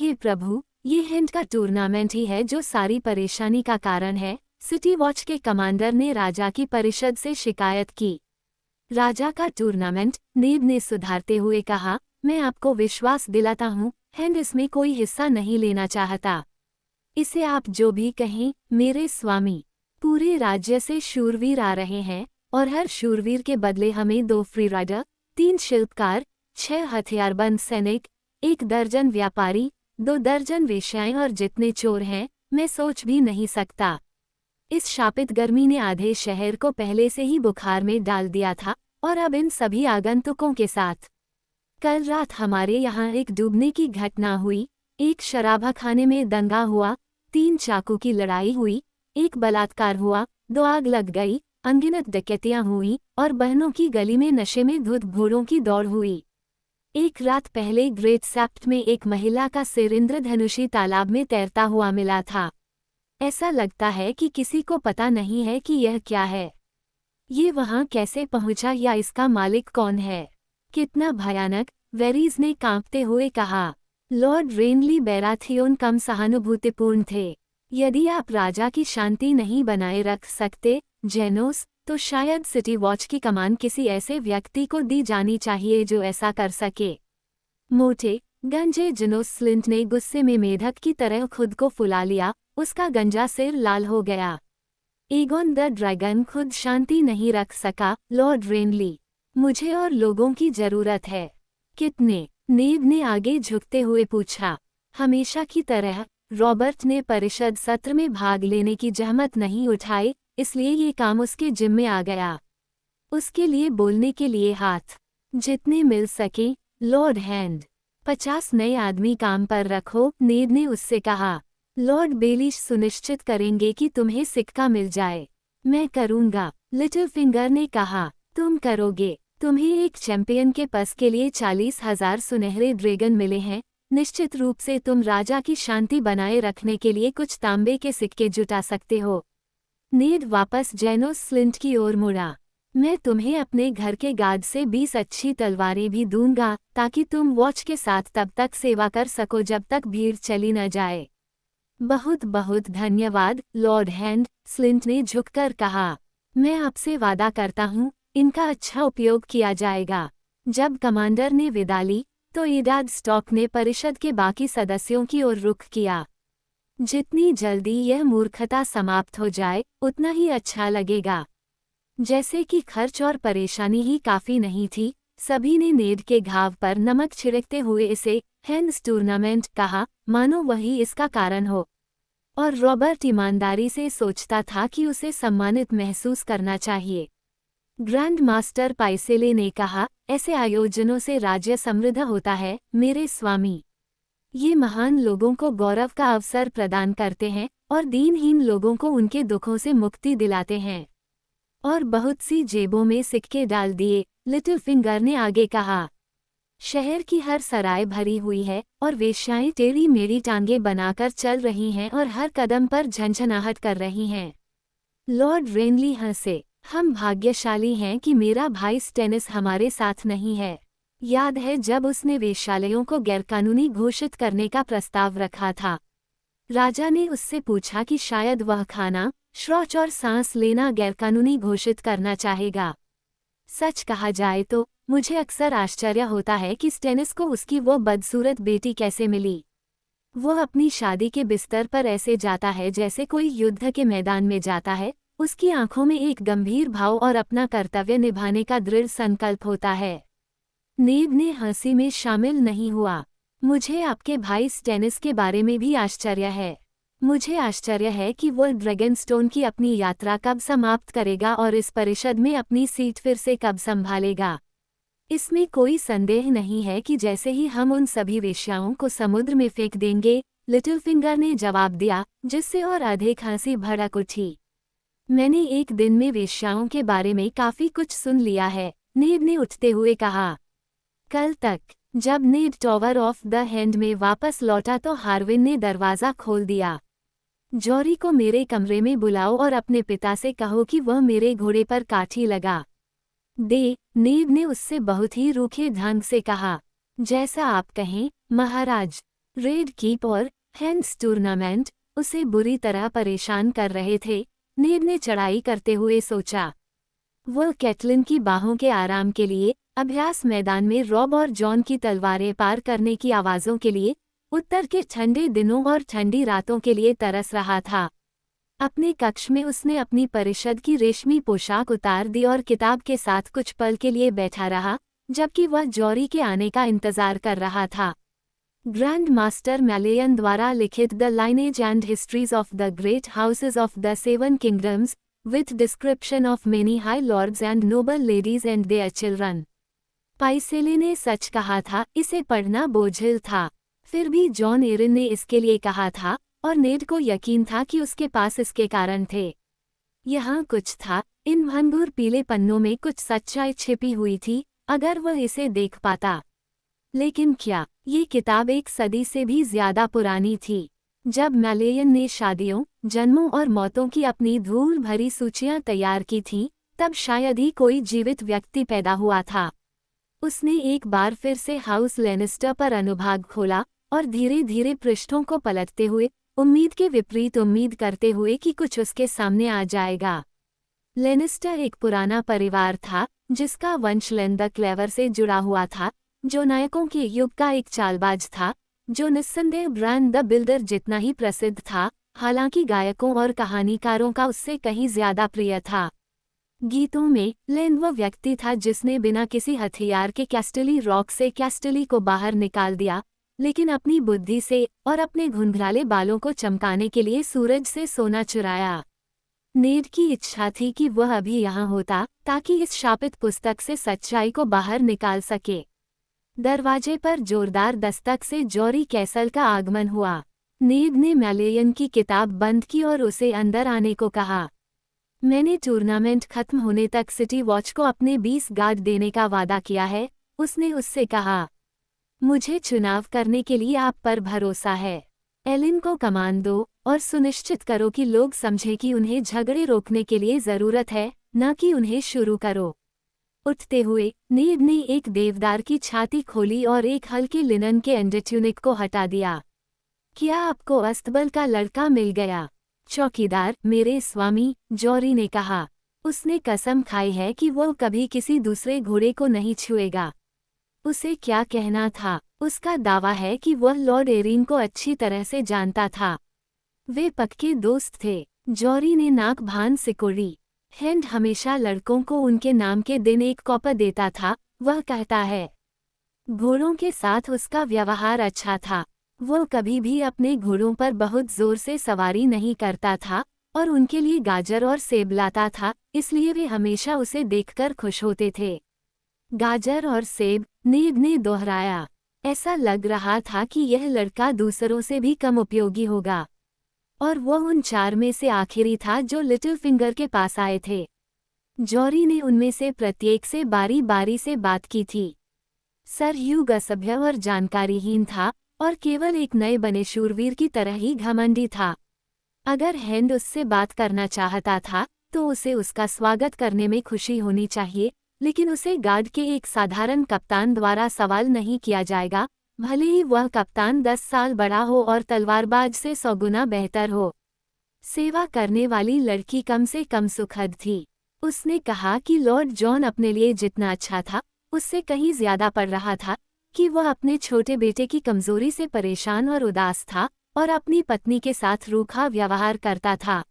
हे प्रभु, ये हिंद का टूर्नामेंट ही है जो सारी परेशानी का कारण है। सिटी वॉच के कमांडर ने राजा की परिषद से शिकायत की। राजा का टूर्नामेंट, नेड ने सुधारते हुए कहा, मैं आपको विश्वास दिलाता हूँ, हिंद इसमें कोई हिस्सा नहीं लेना चाहता। इसे आप जो भी कहें, मेरे स्वामी। पूरे राज्य से शूरवीर आ रहे हैं और हर शूरवीर के बदले हमें 2 फ्री राइडर, 3 शिल्पकार, 6 हथियारबंद सैनिक, 1 दर्जन व्यापारी, 2 दर्जन वेश्याएं और जितने चोर हैं, मैं सोच भी नहीं सकता। इस शापित गर्मी ने आधे शहर को पहले से ही बुखार में डाल दिया था और अब इन सभी आगंतुकों के साथ। कल रात हमारे यहाँ एक डूबने की घटना हुई, एक शराबखाने में दंगा हुआ, 3 चाकू की लड़ाई हुई, 1 बलात्कार हुआ, 2 आग लग गई, अनगिनत डकैतियां हुई और बहनों की गली में नशे में धुत घोड़ों की दौड़ हुई। एक रात पहले ग्रेट सेप्ट में एक महिला का सिर इंद्रधनुषी तालाब में तैरता हुआ मिला था। ऐसा लगता है कि किसी को पता नहीं है कि यह क्या है। ये वहां कैसे पहुंचा या इसका मालिक कौन है? कितना भयानक, वेरीज ने कांपते हुए कहा। लॉर्ड रेनली बैराथियोन कम सहानुभूतिपूर्ण थे। यदि आप राजा की शांति नहीं बनाए रख सकते, जेनोस, तो शायद सिटी वॉच की कमान किसी ऐसे व्यक्ति को दी जानी चाहिए जो ऐसा कर सके। मोटे, गंजे जेनोस स्लिंट ने गुस्से में मेढक की तरह खुद को फुला लिया, उसका गंजा सिर लाल हो गया। एगोन द ड्रैगन खुद शांति नहीं रख सका। लॉर्ड रेनली, मुझे और लोगों की जरूरत है। कितने? नेड ने आगे झुकते हुए पूछा। हमेशा की तरह, रॉबर्ट ने परिषद सत्र में भाग लेने की जहमत नहीं उठाई, इसलिए ये काम उसके जिम्मे आ गया। उसके लिए बोलने के लिए हाथ जितने मिल सके। लॉर्ड हैंड, 50 नए आदमी काम पर रखो, नेड ने उससे कहा। लॉर्ड बेलिश सुनिश्चित करेंगे कि तुम्हें सिक्का मिल जाए। मैं करूंगा, लिटिल फिंगर ने कहा। तुम करोगे? तुम्हें एक चैंपियन के पस के लिए 40,000 सुनहरे ड्रैगन मिले हैं। निश्चित रूप से तुम राजा की शांति बनाए रखने के लिए कुछ तांबे के सिक्के जुटा सकते हो। नेड वापस जेनोस स्लिंट की ओर मुड़ा। मैं तुम्हें अपने घर के गार्ड से 20 अच्छी तलवारें भी दूंगा, ताकि तुम वॉच के साथ तब तक सेवा कर सको जब तक भीड़ चली न जाए। बहुत बहुत धन्यवाद, लॉर्ड हैंड, स्लिंट ने झुककर कहा। मैं आपसे वादा करता हूँ, इनका अच्छा उपयोग किया जाएगा। जब कमांडर ने विदा ली, तो एडाद स्टॉक ने परिषद के बाकी सदस्यों की ओर रुख किया। जितनी जल्दी यह मूर्खता समाप्त हो जाए, उतना ही अच्छा लगेगा। जैसे कि खर्च और परेशानी ही काफी नहीं थी, सभी ने नेड के घाव पर नमक छिड़कते हुए इसे हेंस टूर्नामेंट कहा, मानो वही इसका कारण हो। और रॉबर्ट ईमानदारी से सोचता था कि उसे सम्मानित महसूस करना चाहिए। ग्रैंड मास्टर पाइसेले ने कहा, ऐसे आयोजनों से राज्य समृद्ध होता है, मेरे स्वामी। ये महान लोगों को गौरव का अवसर प्रदान करते हैं और दीनहीन लोगों को उनके दुखों से मुक्ति दिलाते हैं। और बहुत सी जेबों में सिक्के डाल दिए, लिटिल फिंगर ने आगे कहा। शहर की हर सराय भरी हुई है और वेश्याएं टेढ़ी मेढ़ी टांगे बनाकर चल रही हैं और हर कदम पर झंझनाहट कर रही हैं। लॉर्ड रेनली हंसे। हम भाग्यशाली हैं कि मेरा भाई स्टेनिस हमारे साथ नहीं है। याद है जब उसने वेश्यालयों को गैरकानूनी घोषित करने का प्रस्ताव रखा था। राजा ने उससे पूछा कि शायद वह खाना, शौच और सांस लेना गैरकानूनी घोषित करना चाहेगा। सच कहा जाए तो मुझे अक्सर आश्चर्य होता है कि स्टेनिस को उसकी वो बदसूरत बेटी कैसे मिली। वो अपनी शादी के बिस्तर पर ऐसे जाता है जैसे कोई युद्ध के मैदान में जाता है। उसकी आंखों में एक गंभीर भाव और अपना कर्तव्य निभाने का दृढ़ संकल्प होता है। नेड ने हंसी में शामिल नहीं हुआ। मुझे आपके भाई स्टेनिस के बारे में भी आश्चर्य है। मुझे आश्चर्य है कि वो ड्रैगनस्टोन की अपनी यात्रा कब समाप्त करेगा और इस परिषद में अपनी सीट फिर से कब संभालेगा। इसमें कोई संदेह नहीं है कि जैसे ही हम उन सभी वेश्याओं को समुद्र में फेंक देंगे, लिटिल फिंगर ने जवाब दिया, जिससे और अधिक हंसी भड़क उठी। मैंने एक दिन में वेश्याओं के बारे में काफी कुछ सुन लिया है, नेड ने उठते हुए कहा। कल तक, जब नेड टॉवर ऑफ द हैंड में वापस लौटा तो हार्विन ने दरवाज़ा खोल दिया। जॉरी को मेरे कमरे में बुलाओ और अपने पिता से कहो कि वह मेरे घोड़े पर काठी लगा दे, नेड ने उससे बहुत ही रूखे ढंग से कहा। जैसा आप कहें, महाराज। रेड कीप और हेंड्स टूर्नामेंट उसे बुरी तरह परेशान कर रहे थे। नेड ने चढ़ाई करते हुए सोचा। वह कैटलिन की बाहों के आराम के लिए अभ्यास मैदान में रॉब और जॉन की तलवारें पार करने की आवाज़ों के लिए, उत्तर के ठंडे दिनों और ठंडी रातों के लिए तरस रहा था। अपने कक्ष में उसने अपनी परिषद की रेशमी पोशाक उतार दी और किताब के साथ कुछ पल के लिए बैठा रहा, जबकि वह जॉरी के आने का इंतजार कर रहा था। ग्रैंड मास्टर मैलेयन द्वारा लिखित the lineage and histories of the great houses of the seven kingdoms with description of many high lords and noble ladies and their children. Pycelle ने सच कहा था, इसे पढ़ना बोझिल था। फिर भी जॉन एरिन ने इसके लिए कहा था, और नेड को यकीन था कि उसके पास इसके कारण थे। यहाँ कुछ था, इन भंगुर पीले पन्नों में कुछ सच्चाई छिपी हुई थी, अगर वह इसे देख पाता। लेकिन क्या? ये किताब एक सदी से भी ज्यादा पुरानी थी। जब मैलेयन ने शादियों, जन्मों और मौतों की अपनी धूल भरी सूचियां तैयार की थीं, तब शायद ही कोई जीवित व्यक्ति पैदा हुआ था। उसने एक बार फिर से हाउस लेनिस्टर पर अनुभाग खोला और धीरे धीरे पृष्ठों को पलटते हुए, उम्मीद के विपरीत उम्मीद करते हुए कि कुछ उसके सामने आ जाएगा। लेनिस्टर एक पुराना परिवार था, जिसका वंश लेन द क्लेवर से जुड़ा हुआ था, जो नायकों के युग का एक चालबाज था, जो निस्संदेह ब्रांड द बिल्डर जितना ही प्रसिद्ध था, हालांकि गायकों और कहानीकारों का उससे कहीं ज्यादा प्रिय था। गीतों में लेन वह व्यक्ति था जिसने बिना किसी हथियार के कैस्टली रॉक से कैस्टली को बाहर निकाल दिया, लेकिन अपनी बुद्धि से और अपने घुंघराले बालों को चमकाने के लिए सूरज से सोना चुराया। नेड की इच्छा थी कि वह अभी यहाँ होता, ताकि इस शापित पुस्तक से सच्चाई को बाहर निकाल सके। दरवाजे पर जोरदार दस्तक से जॉरी कैसल का आगमन हुआ। नेड ने मैलेयन की किताब बंद की और उसे अंदर आने को कहा। मैंने टूर्नामेंट खत्म होने तक सिटी वॉच को अपने 20 गार्ड देने का वादा किया है, उसने उससे कहा। मुझे चुनाव करने के लिए आप पर भरोसा है। एलिन को कमान दो और सुनिश्चित करो कि लोग समझें कि उन्हें झगड़े रोकने के लिए जरूरत है, न कि उन्हें शुरू करो। उठते हुए नेड ने एक देवदार की छाती खोली और एक हल्के लिनन के अंडरट्यूनिक को हटा दिया। क्या आपको अस्तबल का लड़का मिल गया? चौकीदार, मेरे स्वामी, जॉरी ने कहा। उसने कसम खाई है कि वो कभी किसी दूसरे घोड़े को नहीं छुएगा। उसे क्या कहना था? उसका दावा है कि वह लॉर्ड एरिन को अच्छी तरह से जानता था। वे पक्के दोस्त थे। जॉरी ने नाक भान सिकोड़ी। हेंड हमेशा लड़कों को उनके नाम के दिन एक कॉपर देता था, वह कहता है। घोड़ों के साथ उसका व्यवहार अच्छा था। वह कभी भी अपने घोड़ों पर बहुत जोर से सवारी नहीं करता था और उनके लिए गाजर और सेब लाता था, इसलिए वे हमेशा उसे देखकर खुश होते थे। गाजर और सेब, नेड ने दोहराया। ऐसा लग रहा था कि यह लड़का दूसरों से भी कम उपयोगी होगा। और वह उन 4 में से आखिरी था जो लिटिल फिंगर के पास आए थे। जॉरी ने उनमें से प्रत्येक से बारी बारी से बात की थी। सर ह्यूग असभ्य और जानकारीहीन था और केवल एक नए बने शूरवीर की तरह ही घमंडी था। अगर हेंड उससे बात करना चाहता था तो उसे उसका स्वागत करने में खुशी होनी चाहिए, लेकिन उसे गार्ड के एक साधारण कप्तान द्वारा सवाल नहीं किया जाएगा, भले ही वह कप्तान 10 साल बड़ा हो और तलवारबाज से 100 गुना बेहतर हो। सेवा करने वाली लड़की कम से कम सुखद थी। उसने कहा कि लॉर्ड जॉन अपने लिए जितना अच्छा था, उससे कहीं ज्यादा पड़ रहा था, कि वह अपने छोटे बेटे की कमजोरी से परेशान और उदास था और अपनी पत्नी के साथ रूखा व्यवहार करता था।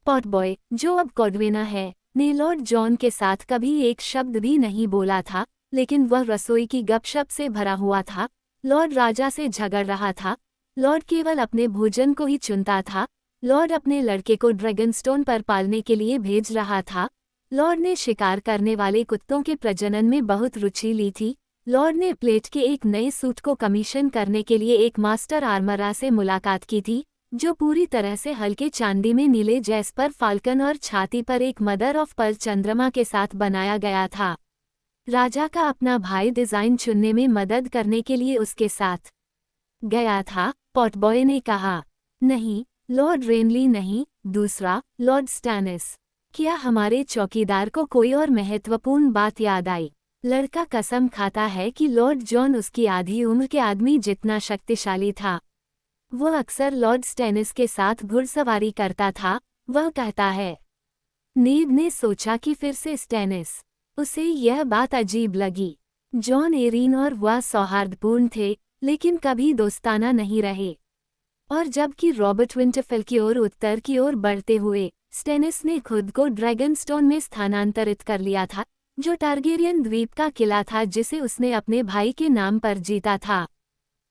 पॉटबॉय, जो अब कॉडवेना है, ने लॉर्ड जॉन के साथ कभी एक शब्द भी नहीं बोला था, लेकिन वह रसोई की गपशप से भरा हुआ था। लॉर्ड राजा से झगड़ रहा था। लॉर्ड केवल अपने भोजन को ही चुनता था। लॉर्ड अपने लड़के को ड्रैगनस्टोन पर पालने के लिए भेज रहा था। लॉर्ड ने शिकार करने वाले कुत्तों के प्रजनन में बहुत रुचि ली थी। लॉर्ड ने प्लेट के एक नए सूट को कमीशन करने के लिए एक मास्टर आर्मरा से मुलाकात की थी, जो पूरी तरह से हल्के चांदी में नीले जैस्पर फाल्कन और छाती पर एक मदर ऑफ पर्ल चंद्रमा के साथ बनाया गया था। राजा का अपना भाई डिजाइन चुनने में मदद करने के लिए उसके साथ गया था। पॉटबॉय ने कहा। नहीं, लॉर्ड रेनली नहीं, दूसरा, लॉर्ड स्टैनिस। क्या हमारे चौकीदार को कोई और महत्वपूर्ण बात याद आई? लड़का कसम खाता है कि लॉर्ड जॉन उसकी आधी उम्र के आदमी जितना शक्तिशाली था। वह अक्सर लॉर्ड स्टेनिस के साथ घुड़सवारी करता था, वह कहता है। नीड ने सोचा कि फिर से स्टेनिस। उसे यह बात अजीब लगी। जॉन एरिन और वह सौहार्दपूर्ण थे, लेकिन कभी दोस्ताना नहीं रहे। और जबकि रॉबर्ट विंटरफेल की ओर उत्तर की ओर बढ़ते हुए स्टेनिस ने खुद को ड्रैगनस्टोन में स्थानांतरित कर लिया था, जो टारगेरियन द्वीप का किला था जिसे उसने अपने भाई के नाम पर जीता था।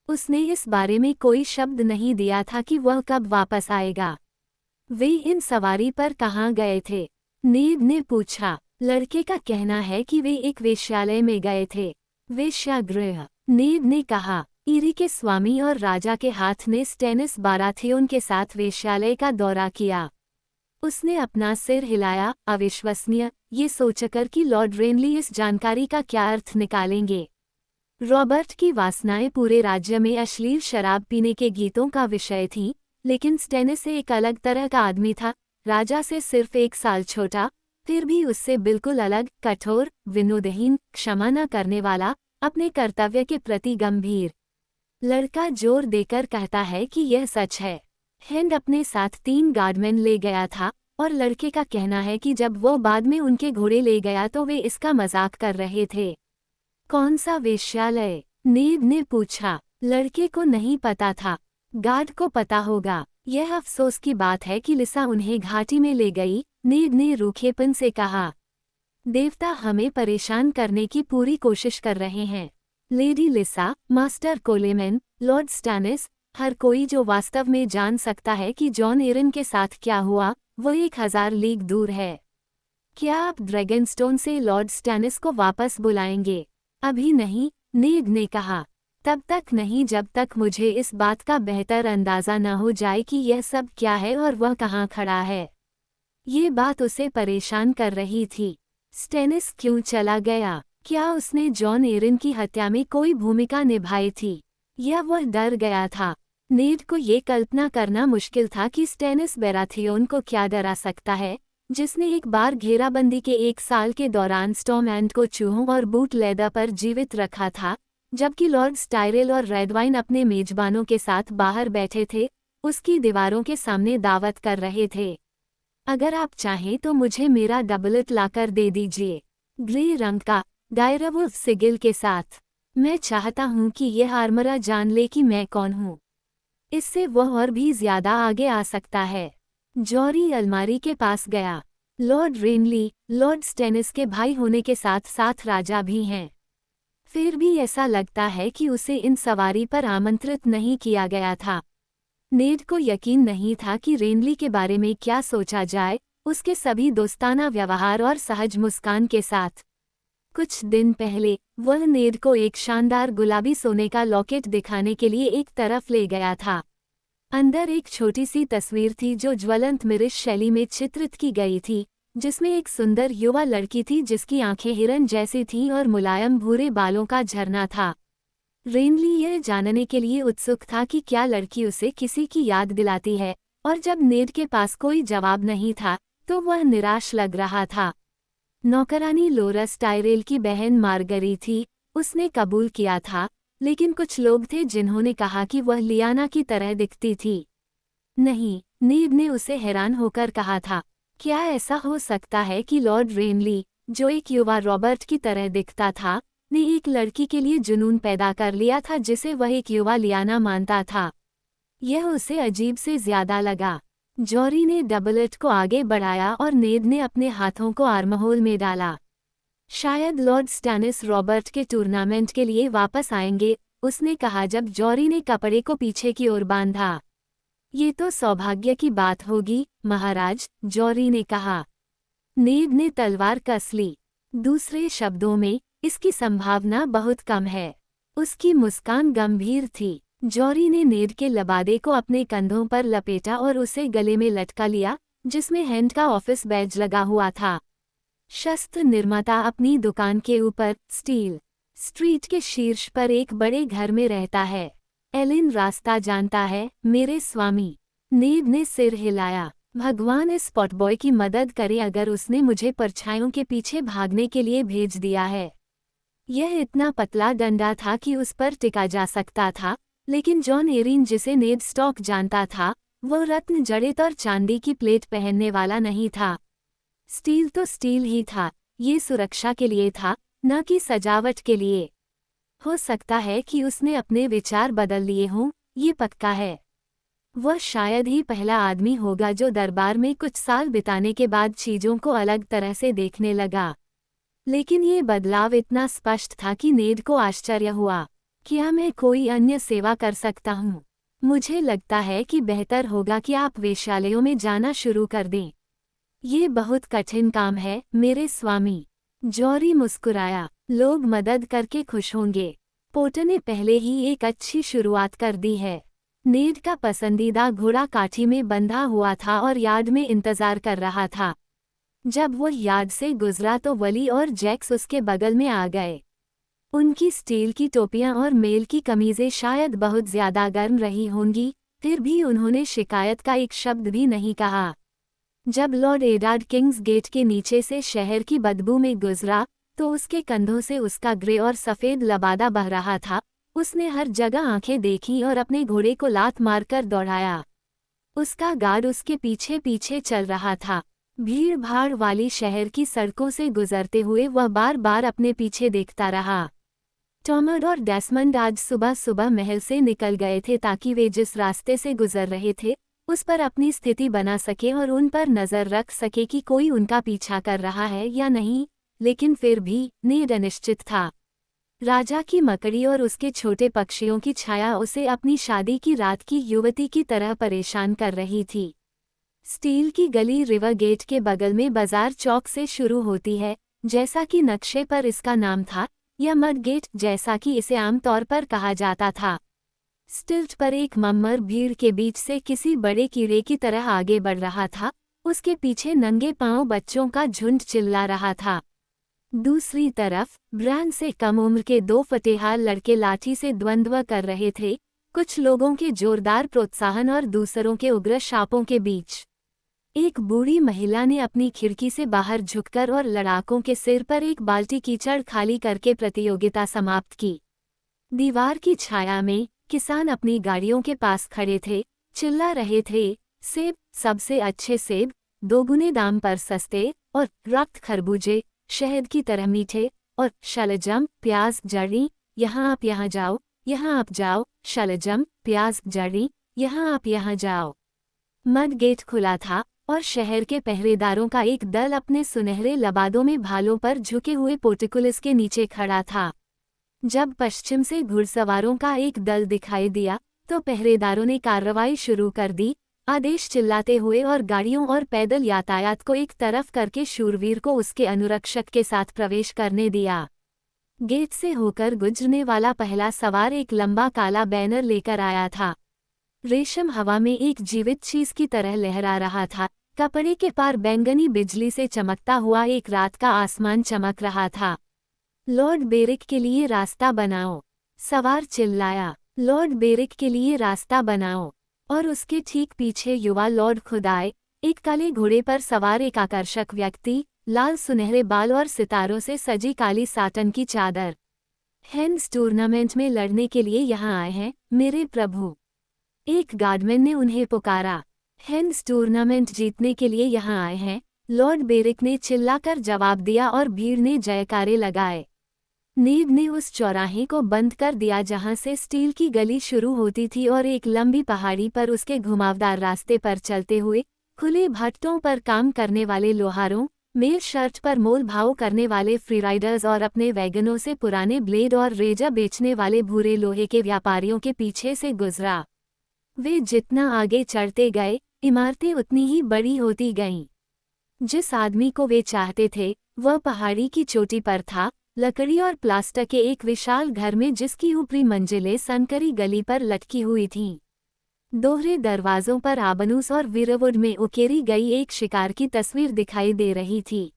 उसने इस बारे में कोई शब्द नहीं दिया था कि वह कब वापस आएगा। वे इन सवारी पर कहाँ गए थे? नीड ने पूछा। लड़के का कहना है कि वे एक वेश्यालय में गए थे। वेश्यागृह, नीड ने कहा। ईरी के स्वामी और राजा के हाथ ने स्टेनिस बाराथियोन के साथ वेश्यालय का दौरा किया। उसने अपना सिर हिलाया, अविश्वसनीय, ये सोचकर कि लॉर्ड रेनली इस जानकारी का क्या अर्थ निकालेंगे। रॉबर्ट की वासनाएं पूरे राज्य में अश्लील शराब पीने के गीतों का विषय थीं, लेकिन स्टेनिस एक अलग तरह का आदमी था, राजा से सिर्फ 1 साल छोटा, फिर भी उससे बिल्कुल अलग, कठोर, विनोदहीन, क्षमा न करने वाला, अपने कर्तव्य के प्रति गंभीर। लड़का जोर देकर कहता है कि यह सच है। हेंड अपने साथ 3 गार्डमैन ले गया था, और लड़के का कहना है कि जब वो बाद में उनके घोड़े ले गया तो वे इसका मजाक कर रहे थे। कौन सा वेश्यालय? नीड ने पूछा। लड़के को नहीं पता था। गार्ड को पता होगा। यह अफसोस की बात है कि लिसा उन्हें घाटी में ले गई, नीड ने रूखेपन से कहा। देवता हमें परेशान करने की पूरी कोशिश कर रहे हैं। लेडी लिसा, मास्टर कोलेमैन, लॉर्ड स्टेनिस, हर कोई जो वास्तव में जान सकता है कि जॉन एरिन के साथ क्या हुआ, वो 1000 लीग दूर है। क्या आप ड्रैगनस्टोन से लॉर्ड स्टेनिस को वापस बुलाएंगे? अभी नहीं, नीड ने कहा। तब तक नहीं जब तक मुझे इस बात का बेहतर अंदाजा न हो जाए कि यह सब क्या है और वह कहाँ खड़ा है। ये बात उसे परेशान कर रही थी। स्टेनिस क्यों चला गया? क्या उसने जॉन एरिन की हत्या में कोई भूमिका निभाई थी, या वह डर गया था? नीड को ये कल्पना करना मुश्किल था कि स्टेनिस बेराथियोन को क्या डरा सकता है, जिसने एक बार घेराबंदी के 1 साल के दौरान स्टॉर्मैंड को चूहों और बूट लेदर पर जीवित रखा था, जबकि लॉर्ड स्टाइरेल और रेडवाइन अपने मेजबानों के साथ बाहर बैठे थे, उसकी दीवारों के सामने दावत कर रहे थे। अगर आप चाहें तो मुझे मेरा डबलेट लाकर दे दीजिए, ग्रे रंग का, डायरवुल्फ सिगिल के साथ। मैं चाहता हूं कि यह आर्मरा जान ले कि मैं कौन हूं। इससे वह और भी ज्यादा आगे आ सकता है। जॉरी अलमारी के पास गया। लॉर्ड रेनली, लॉर्ड स्टेनिस के भाई होने के साथ साथ राजा भी हैं। फिर भी ऐसा लगता है कि उसे इन सवारी पर आमंत्रित नहीं किया गया था। नेड को यकीन नहीं था कि रेनली के बारे में क्या सोचा जाए, उसके सभी दोस्ताना व्यवहार और सहज मुस्कान के साथ। कुछ दिन पहले वह नेड को एक शानदार गुलाबी सोने का लॉकेट दिखाने के लिए एक तरफ ले गया था। अंदर एक छोटी सी तस्वीर थी जो ज्वलंत मिरिश शैली में चित्रित की गई थी, जिसमें एक सुंदर युवा लड़की थी जिसकी आंखें हिरन जैसी थीं और मुलायम भूरे बालों का झरना था। रेनली यह जानने के लिए उत्सुक था कि क्या लड़की उसे किसी की याद दिलाती है, और जब नेड के पास कोई जवाब नहीं था तो वह निराश लग रहा था। नौकरानी लोरस टायरेल की बहन मार्गरी थी, उसने कबूल किया था, लेकिन कुछ लोग थे जिन्होंने कहा कि वह लियाना की तरह दिखती थी। नहीं, नेड ने उसे हैरान होकर कहा था, क्या ऐसा हो सकता है कि लॉर्ड रेनली, जो एक युवा रॉबर्ट की तरह दिखता था, ने एक लड़की के लिए जुनून पैदा कर लिया था जिसे वह एक युवा लियाना मानता था। यह उसे अजीब से ज्यादा लगा। जॉरी ने डबलेट को आगे बढ़ाया और नेड ने अपने हाथों को आर्महोल में डाला। शायद लॉर्ड स्टेनिस रॉबर्ट के टूर्नामेंट के लिए वापस आएंगे, उसने कहा जब जॉरी ने कपड़े को पीछे की ओर बांधा। ये तो सौभाग्य की बात होगी, महाराज, जॉरी ने कहा। नेड ने तलवार कस ली। दूसरे शब्दों में, इसकी संभावना बहुत कम है। उसकी मुस्कान गंभीर थी। जॉरी ने नेड के लबादे को अपने कंधों पर लपेटा और उसे गले में लटका लिया, जिसमें हैंड का ऑफिस बैज लगा हुआ था। शस्त्र निर्माता अपनी दुकान के ऊपर स्टील स्ट्रीट के शीर्ष पर एक बड़े घर में रहता है। एलिन रास्ता जानता है, मेरे स्वामी। नेड ने सिर हिलाया। भगवान इस स्पॉटबॉय की मदद करे अगर उसने मुझे परछाइयों के पीछे भागने के लिए भेज दिया है। यह इतना पतला डंडा था कि उस पर टिका जा सकता था, लेकिन जॉन एरिन जिसे नेड स्टॉक जानता था, वो रत्न जड़ित और चांदी की प्लेट पहनने वाला नहीं था। स्टील तो स्टील ही था, ये सुरक्षा के लिए था, न कि सजावट के लिए। हो सकता है कि उसने अपने विचार बदल लिए हों, ये पक्का है। वह शायद ही पहला आदमी होगा जो दरबार में कुछ साल बिताने के बाद चीजों को अलग तरह से देखने लगा। लेकिन ये बदलाव इतना स्पष्ट था कि नेड को आश्चर्य हुआ। क्या मैं कोई अन्य सेवा कर सकता हूँ? मुझे लगता है कि बेहतर होगा कि आप वेश्यालयों में जाना शुरू कर दें। ये बहुत कठिन काम है, मेरे स्वामी। जॉरी मुस्कुराया। लोग मदद करके खुश होंगे। पोटर ने पहले ही एक अच्छी शुरुआत कर दी है। नेड का पसंदीदा घोड़ा काठी में बंधा हुआ था और यार्ड में इंतजार कर रहा था। जब वो यार्ड से गुजरा तो वली और जैक्स उसके बगल में आ गए। उनकी स्टील की टोपियां और मेल की कमीजें शायद बहुत ज्यादा गर्म रही होंगी, फिर भी उन्होंने शिकायत का एक शब्द भी नहीं कहा। जब लॉर्ड एडार्ड किंग्स गेट के नीचे से शहर की बदबू में गुजरा, तो उसके कंधों से उसका ग्रे और सफ़ेद लबादा बह रहा था। उसने हर जगह आंखें देखीं और अपने घोड़े को लात मारकर दौड़ाया। उसका गार्ड उसके पीछे पीछे चल रहा था। भीड़ भाड़ वाली शहर की सड़कों से गुजरते हुए वह बार बार अपने पीछे देखता रहा। टॉमर और डेस्मंड आज सुबह सुबह महल से निकल गए थे ताकि वे जिस रास्ते से गुजर रहे थे उस पर अपनी स्थिति बना सके और उन पर नजर रख सके कि कोई उनका पीछा कर रहा है या नहीं, लेकिन फिर भी नेड अनिश्चित था। राजा की मकड़ी और उसके छोटे पक्षियों की छाया उसे अपनी शादी की रात की युवती की तरह परेशान कर रही थी। स्टील की गली रिवर गेट के बगल में बाजार चौक से शुरू होती है, जैसा कि नक्शे पर इसका नाम था, या मड गेट जैसा कि इसे आमतौर पर कहा जाता था। स्टिल्ट पर एक मम्मर भीड़ के बीच से किसी बड़े कीड़े की तरह आगे बढ़ रहा था। उसके पीछे नंगे पांव बच्चों का झुंड चिल्ला रहा था। दूसरी तरफ ब्रांड से कम उम्र के दो फतेहार लड़के लाठी से द्वंद्व कर रहे थे, कुछ लोगों के जोरदार प्रोत्साहन और दूसरों के उग्र शापों के बीच। एक बूढ़ी महिला ने अपनी खिड़की से बाहर झुककर और लड़ाकों के सिर पर एक बाल्टी कीचड़ खाली करके प्रतियोगिता समाप्त की। दीवार की छाया में किसान अपनी गाड़ियों के पास खड़े थे, चिल्ला रहे थे, सेब, सबसे अच्छे सेब, दोगुने दाम पर सस्ते, और रक्त खरबूजे, शहद की तरह मीठे, और शलजम, प्याज जड़ी, यहाँ आप यहाँ जाओ, यहाँ आप जाओ, शलजम, प्याज जड़ी, यहाँ आप यहाँ जाओ। मड गेट खुला था और शहर के पहरेदारों का एक दल अपने सुनहरे लबादों में भालों पर झुके हुए पोर्टिकुलस के नीचे खड़ा था। जब पश्चिम से घुड़सवारों का एक दल दिखाई दिया तो पहरेदारों ने कार्रवाई शुरू कर दी, आदेश चिल्लाते हुए, और गाड़ियों और पैदल यातायात को एक तरफ करके शूरवीर को उसके अनुरक्षक के साथ प्रवेश करने दिया। गेट से होकर गुजरने वाला पहला सवार एक लंबा काला बैनर लेकर आया था। रेशम हवा में एक जीवित चीज की तरह लहरा रहा था। कपड़े के पार बैंगनी बिजली से चमकता हुआ एक रात का आसमान चमक रहा था। लॉर्ड बेरिक के लिए रास्ता बनाओ, सवार चिल्लाया। लॉर्ड बेरिक के लिए रास्ता बनाओ। और उसके ठीक पीछे युवा लॉर्ड खुदाए, एक काले घोड़े पर सवार एक आकर्षक व्यक्ति, लाल सुनहरे बाल और सितारों से सजी काली साटन की चादर। हेन्स टूर्नामेंट में लड़ने के लिए यहाँ आए हैं, मेरे प्रभु, एक गार्डमैन ने उन्हें पुकारा। हेन्स टूर्नामेंट जीतने के लिए यहाँ आए हैं, लॉर्ड बेरिक ने चिल्लाकर जवाब दिया और भीड़ ने जयकारे लगाए। नेड ने उस चौराहे को बंद कर दिया जहां से स्टील की गली शुरू होती थी और एक लंबी पहाड़ी पर उसके घुमावदार रास्ते पर चलते हुए खुले भट्टों पर काम करने वाले लोहारों, मेल शर्ट पर मोल भाव करने वाले फ्रीराइडर्स और अपने वैगनों से पुराने ब्लेड और रेजा बेचने वाले भूरे लोहे के व्यापारियों के पीछे से गुजरा। वे जितना आगे चढ़ते गए, इमारतें उतनी ही बड़ी होती गईं। जिस आदमी को वे चाहते थे वह पहाड़ी की चोटी पर था, लकड़ी और प्लास्टर के एक विशाल घर में जिसकी ऊपरी मंजिलें सनकरी गली पर लटकी हुई थीं। दोहरे दरवाजों पर आबनूस और वीरवुड में उकेरी गई एक शिकार की तस्वीर दिखाई दे रही थी।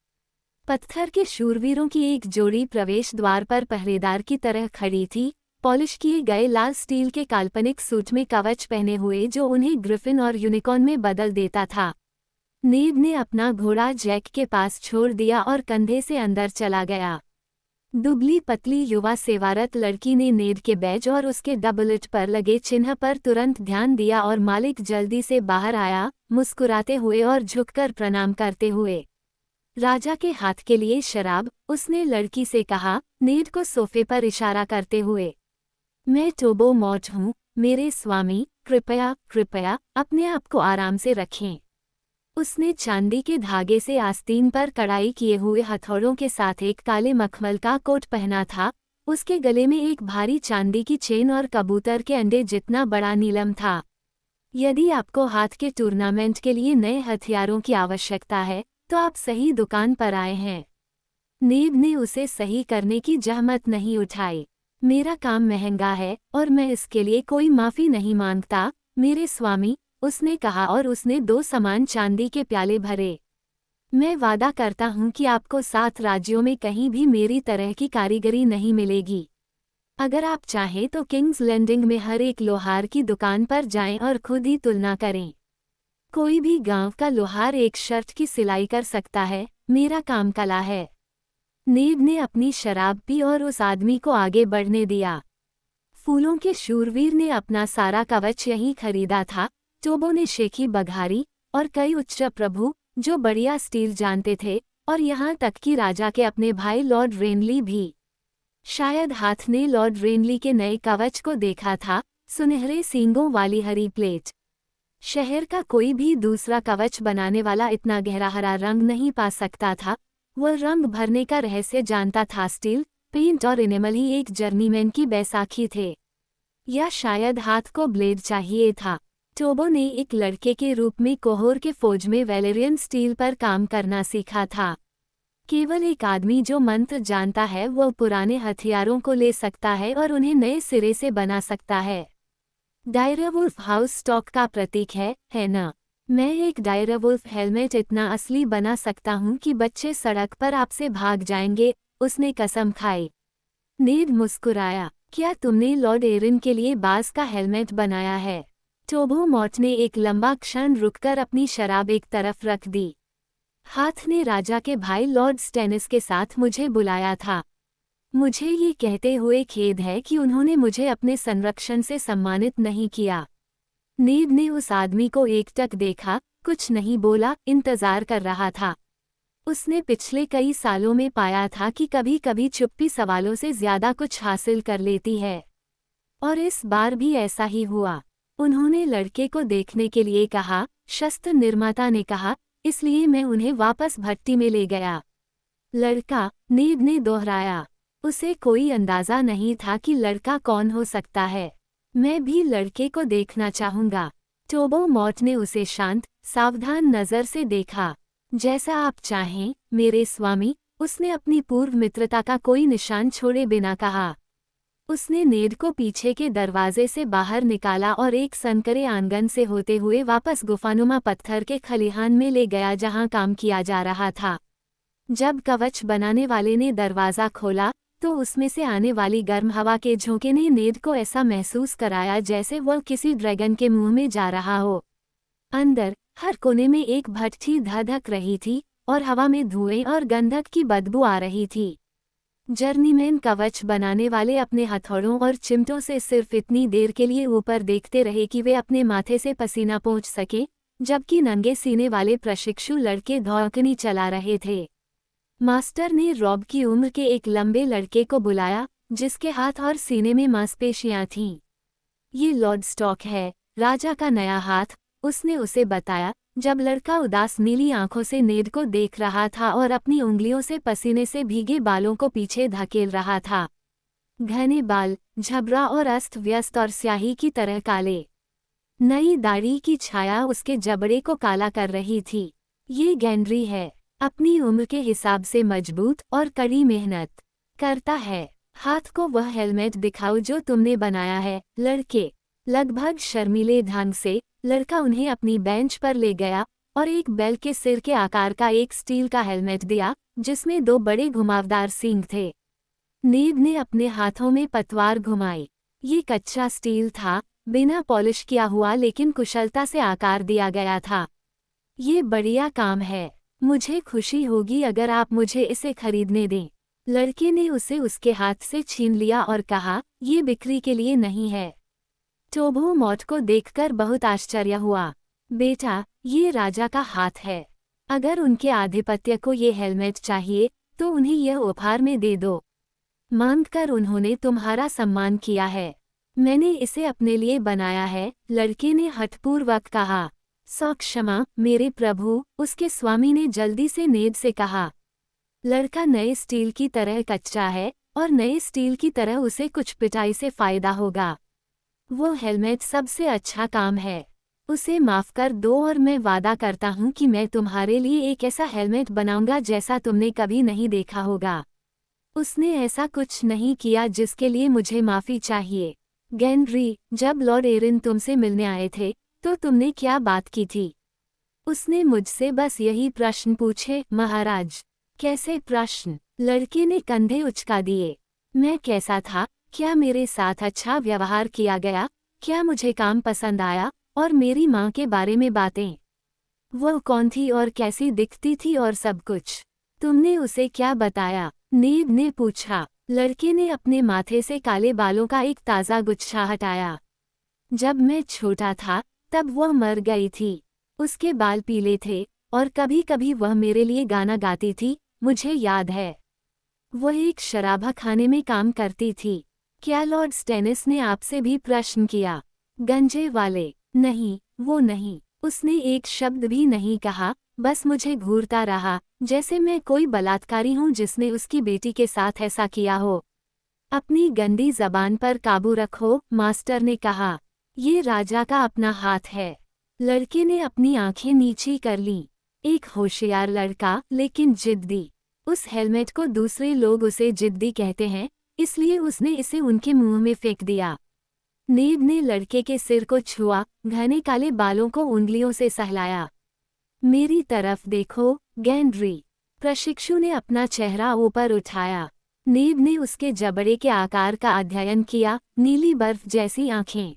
पत्थर के शूरवीरों की एक जोड़ी प्रवेश द्वार पर पहरेदार की तरह खड़ी थी, पॉलिश किए गए लाल स्टील के काल्पनिक सूट में कवच पहने हुए जो उन्हें ग्रिफिन और यूनिकॉर्न में बदल देता था। नेड ने अपना घोड़ा जैक के पास छोड़ दिया और कंधे से अंदर चला गया। दुबली पतली युवा सेवारत लड़की ने नेड के बैज और उसके डबलेट पर लगे चिन्ह पर तुरंत ध्यान दिया और मालिक जल्दी से बाहर आया, मुस्कुराते हुए और झुककर प्रणाम करते हुए। राजा के हाथ के लिए शराब, उसने लड़की से कहा, नेड को सोफे पर इशारा करते हुए। मैं टोबो मॉट हूँ, मेरे स्वामी, कृपया कृपया अपने आप को आराम से रखें। उसने चांदी के धागे से आस्तीन पर कढ़ाई किए हुए हथौड़ों के साथ एक काले मखमल का कोट पहना था। उसके गले में एक भारी चांदी की चेन और कबूतर के अंडे जितना बड़ा नीलम था। यदि आपको हाथ के टूर्नामेंट के लिए नए हथियारों की आवश्यकता है तो आप सही दुकान पर आए हैं। नेब ने उसे सही करने की जहमत नहीं उठाई। मेरा काम महंगा है और मैं इसके लिए कोई माफी नहीं मांगता, मेरे स्वामी, उसने कहा और उसने 2 समान चांदी के प्याले भरे। मैं वादा करता हूं कि आपको 7 राज्यों में कहीं भी मेरी तरह की कारीगरी नहीं मिलेगी। अगर आप चाहें तो किंग्स लैंडिंग में हर एक लोहार की दुकान पर जाएं और खुद ही तुलना करें। कोई भी गांव का लोहार एक शर्ट की सिलाई कर सकता है, मेरा काम कला है। नेब ने अपनी शराब पी और उस आदमी को आगे बढ़ने दिया। फूलों के शूरवीर ने अपना सारा कवच यहीं खरीदा था। टोबो ने शेखी बघारी और कई उच्च प्रभु जो बढ़िया स्टील जानते थे, और यहाँ तक कि राजा के अपने भाई लॉर्ड रेनली भी। शायद हाथ ने लॉर्ड रेनली के नए कवच को देखा था, सुनहरे सींगों वाली हरी प्लेट। शहर का कोई भी दूसरा कवच बनाने वाला इतना गहरा हरा रंग नहीं पा सकता था। वह रंग भरने का रहस्य जानता था। स्टील, पेंट और इनेमल ही एक जर्नीमैन की बैसाखी थे, या शायद हाथ को ब्लेड चाहिए था। टोबो ने एक लड़के के रूप में कोहोर के फौज में वैलेरियन स्टील पर काम करना सीखा था। केवल एक आदमी जो मंत्र जानता है वह पुराने हथियारों को ले सकता है और उन्हें नए सिरे से बना सकता है। डायरवुल्फ हाउस स्टॉक का प्रतीक है ना? मैं एक डायरवुल्फ हेलमेट इतना असली बना सकता हूँ कि बच्चे सड़क पर आपसे भाग जाएंगे, उसने कसम खाई। नेड मुस्कुराया, क्या तुमने लॉर्ड एरिन के लिए बाज का हेलमेट बनाया है? टोबो मॉट ने एक लंबा क्षण रुककर अपनी शराब एक तरफ रख दी। हाथ ने राजा के भाई लॉर्ड स्टेनिस के साथ मुझे बुलाया था। मुझे ये कहते हुए खेद है कि उन्होंने मुझे अपने संरक्षण से सम्मानित नहीं किया। नेब ने उस आदमी को एकटक देखा, कुछ नहीं बोला, इंतजार कर रहा था। उसने पिछले कई सालों में पाया था कि कभी कभी चुप्पी सवालों से ज्यादा कुछ हासिल कर लेती है, और इस बार भी ऐसा ही हुआ। उन्होंने लड़के को देखने के लिए कहा, शस्त्र निर्माता ने कहा, इसलिए मैं उन्हें वापस भट्टी में ले गया। लड़का, नेब ने दोहराया। उसे कोई अंदाजा नहीं था कि लड़का कौन हो सकता है। मैं भी लड़के को देखना चाहूंगा। टोबो मॉट ने उसे शांत, सावधान नजर से देखा। जैसा आप चाहें, मेरे स्वामी, उसने अपनी पूर्व मित्रता का कोई निशान छोड़े बिना कहा। उसने नेड को पीछे के दरवाजे से बाहर निकाला और एक सनकरे आंगन से होते हुए वापस गुफानुमा पत्थर के खलिहान में ले गया जहां काम किया जा रहा था। जब कवच बनाने वाले ने दरवाज़ा खोला तो उसमें से आने वाली गर्म हवा के झोंके ने नेड को ऐसा महसूस कराया जैसे वह किसी ड्रैगन के मुंह में जा रहा हो। अंदर हर कोने में एक भट्ठी धधक रही थी और हवा में धुएं और गंधक की बदबू आ रही थी। जर्नीमैन कवच बनाने वाले अपने हथौड़ों और चिमटों से सिर्फ इतनी देर के लिए ऊपर देखते रहे कि वे अपने माथे से पसीना पोंछ सके, जबकि नंगे सीने वाले प्रशिक्षु लड़के धौंकनी चला रहे थे। मास्टर ने रॉब की उम्र के एक लंबे लड़के को बुलाया, जिसके हाथ और सीने में मांसपेशियां थीं। ये लॉर्ड स्टॉक है, राजा का नया हाथ, उसने उसे बताया, जब लड़का उदास नीली आंखों से नेड को देख रहा था और अपनी उंगलियों से पसीने से भीगे बालों को पीछे धकेल रहा था। घने बाल, झबरा और अस्त व्यस्त और स्याही की तरह काले। नई दाढ़ी की छाया उसके जबड़े को काला कर रही थी। ये गैंड्री है, अपनी उम्र के हिसाब से मजबूत और कड़ी मेहनत करता है। हाथ को वह हेलमेट दिखाओ जो तुमने बनाया है, लड़के। लगभग शर्मीले ढंग से लड़का उन्हें अपनी बेंच पर ले गया और एक बैल के सिर के आकार का एक स्टील का हेलमेट दिया, जिसमें 2 बड़े घुमावदार सींग थे। नेब ने अपने हाथों में पतवार घुमाई। ये कच्चा स्टील था, बिना पॉलिश किया हुआ, लेकिन कुशलता से आकार दिया गया था। ये बढ़िया काम है, मुझे खुशी होगी अगर आप मुझे इसे खरीदने दें। लड़के ने उसे उसके हाथ से छीन लिया और कहा, ये बिक्री के लिए नहीं है। टोबो मॉट को देखकर बहुत आश्चर्य हुआ। बेटा, ये राजा का हाथ है। अगर उनके आधिपत्य को ये हेलमेट चाहिए तो उन्हें यह उपहार में दे दो। मांगकर उन्होंने तुम्हारा सम्मान किया है। मैंने इसे अपने लिए बनाया है, लड़के ने हठपूर्वक कहा। सौ क्षमा मेरे प्रभु, उसके स्वामी ने जल्दी से नेद से कहा। लड़का नए स्टील की तरह कच्चा है और नए स्टील की तरह उसे कुछ पिटाई से फायदा होगा। वो हेलमेट सबसे अच्छा काम है। उसे माफ कर दो और मैं वादा करता हूँ कि मैं तुम्हारे लिए एक ऐसा हेलमेट बनाऊंगा जैसा तुमने कभी नहीं देखा होगा। उसने ऐसा कुछ नहीं किया जिसके लिए मुझे माफी चाहिए। गेनरी, जब लॉर्ड एरिन तुमसे मिलने आए थे तो तुमने क्या बात की थी? उसने मुझसे बस यही प्रश्न पूछे, महाराज। कैसे प्रश्न? लड़के ने कंधे उचका दिए। मैं कैसा था? क्या मेरे साथ अच्छा व्यवहार किया गया? क्या मुझे काम पसंद आया? और मेरी माँ के बारे में बातें। वह कौन थी और कैसी दिखती थी और सब कुछ। तुमने उसे क्या बताया? नेद ने पूछा। लड़के ने अपने माथे से काले बालों का एक ताज़ा गुच्छा हटाया। जब मैं छोटा था तब वह मर गई थी। उसके बाल पीले थे और कभी कभी वह मेरे लिए गाना गाती थी, मुझे याद है। वह एक शराबखाने में काम करती थी। क्या लॉर्ड स्टेनिस ने आपसे भी प्रश्न किया? गंजे वाले? नहीं, वो नहीं। उसने एक शब्द भी नहीं कहा, बस मुझे घूरता रहा, जैसे मैं कोई बलात्कारी हूँ जिसने उसकी बेटी के साथ ऐसा किया हो। अपनी गंदी जबान पर काबू रखो, मास्टर ने कहा। ये राजा का अपना हाथ है। लड़के ने अपनी आंखें नीची कर लीं। एक होशियार लड़का, लेकिन जिद्दी। उस हेलमेट को दूसरे लोग उसे जिद्दी कहते हैं, इसलिए उसने इसे उनके मुंह में फेंक दिया। नेद ने लड़के के सिर को छुआ, घने काले बालों को उंगलियों से सहलाया। मेरी तरफ देखो, गेनरी। प्रशिक्षु ने अपना चेहरा ऊपर उठाया। नेद ने उसके जबड़े के आकार का अध्ययन किया, नीली बर्फ जैसी आंखें।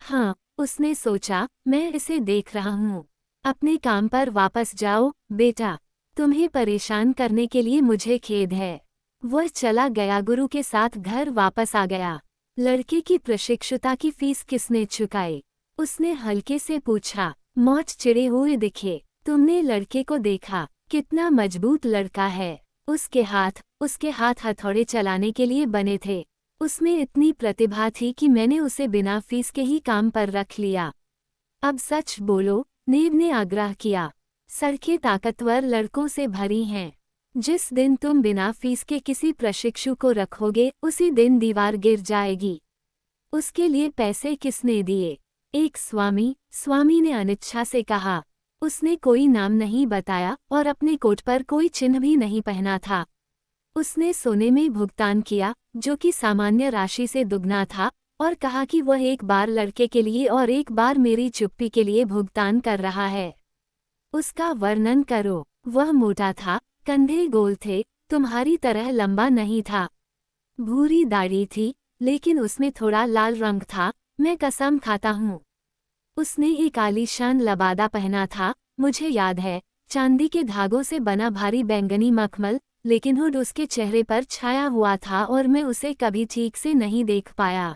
हाँ, उसने सोचा, मैं इसे देख रहा हूँ। अपने काम पर वापस जाओ, बेटा। तुम्हें परेशान करने के लिए मुझे खेद है। वह चला गया। गुरु के साथ घर वापस आ गया। लड़के की प्रशिक्षुता की फीस किसने चुकाई? उसने हल्के से पूछा। मौत चिढ़े हुए दिखे। तुमने लड़के को देखा? कितना मजबूत लड़का है। उसके हाथ हथौड़े चलाने के लिए बने थे। उसमें इतनी प्रतिभा थी कि मैंने उसे बिना फीस के ही काम पर रख लिया। अब सच बोलो, नेद ने आग्रह किया। सड़कें ताकतवर लड़कों से भरी हैं। जिस दिन तुम बिना फीस के किसी प्रशिक्षु को रखोगे उसी दिन दीवार गिर जाएगी। उसके लिए पैसे किसने दिए? एक स्वामी ने अनिच्छा से कहा। उसने कोई नाम नहीं बताया और अपने कोट पर कोई चिन्ह भी नहीं पहना था। उसने सोने में भुगतान किया, जो कि सामान्य राशि से दुगना था, और कहा कि वह एक बार लड़के के लिए और एक बार मेरी चुप्पी के लिए भुगतान कर रहा है। उसका वर्णन करो। वह मोटा था, कंधे गोल थे, तुम्हारी तरह लंबा नहीं था। भूरी दाढ़ी थी, लेकिन उसमें थोड़ा लाल रंग था, मैं कसम खाता हूँ। उसने एक आलीशान लबादा पहना था, मुझे याद है, चांदी के धागों से बना भारी बैंगनी मखमल, लेकिन हुड उसके चेहरे पर छाया हुआ था और मैं उसे कभी ठीक से नहीं देख पाया।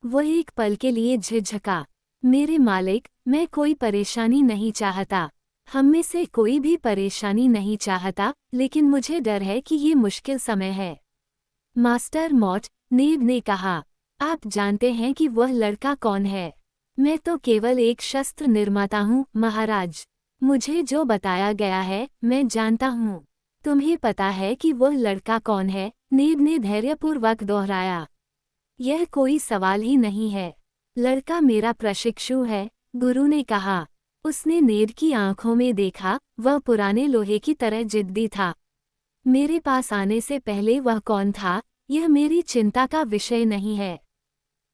वह एक पल के लिए झिझका। मेरे मालिक, मैं कोई परेशानी नहीं चाहता। हम में से कोई भी परेशानी नहीं चाहता, लेकिन मुझे डर है कि ये मुश्किल समय है। मास्टर मॉट, नेद ने कहा, आप जानते हैं कि वह लड़का कौन है? मैं तो केवल एक शस्त्र निर्माता हूँ, महाराज। मुझे जो बताया गया है, मैं जानता हूँ। तुम्हें पता है कि वह लड़का कौन है? नेद ने धैर्यपूर्वक दोहराया। यह कोई सवाल ही नहीं है। लड़का मेरा प्रशिक्षु है, गुरु ने कहा। उसने नेद की आंखों में देखा, वह पुराने लोहे की तरह जिद्दी था। मेरे पास आने से पहले वह कौन था, यह मेरी चिंता का विषय नहीं है।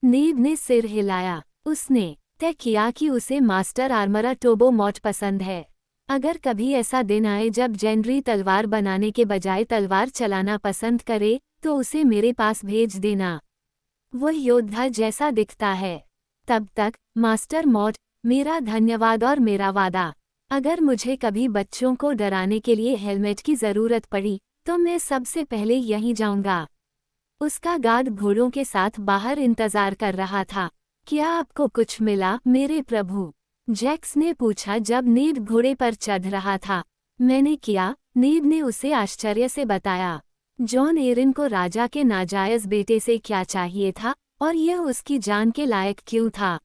नेद ने सिर हिलाया। उसने तय किया कि उसे मास्टर आर्मरर टोबो मॉट पसंद है। अगर कभी ऐसा दिन आए जब जेनरी तलवार बनाने के बजाय तलवार चलाना पसंद करे, तो उसे मेरे पास भेज देना। वह योद्धा जैसा दिखता है। तब तक, मास्टर मॉट, मेरा धन्यवाद और मेरा वादा। अगर मुझे कभी बच्चों को डराने के लिए हेलमेट की ज़रूरत पड़ी, तो मैं सबसे पहले यहीं जाऊंगा। उसका गार्ड घोड़ों के साथ बाहर इंतजार कर रहा था। क्या आपको कुछ मिला मेरे प्रभु? जैक्स ने पूछा जब नेड घोड़े पर चढ़ रहा था। मैंने किया, नेड ने उसे आश्चर्य से बताया। जॉन एरिन को राजा के नाजायज बेटे से क्या चाहिए था, और यह उसकी जान के लायक क्यों था?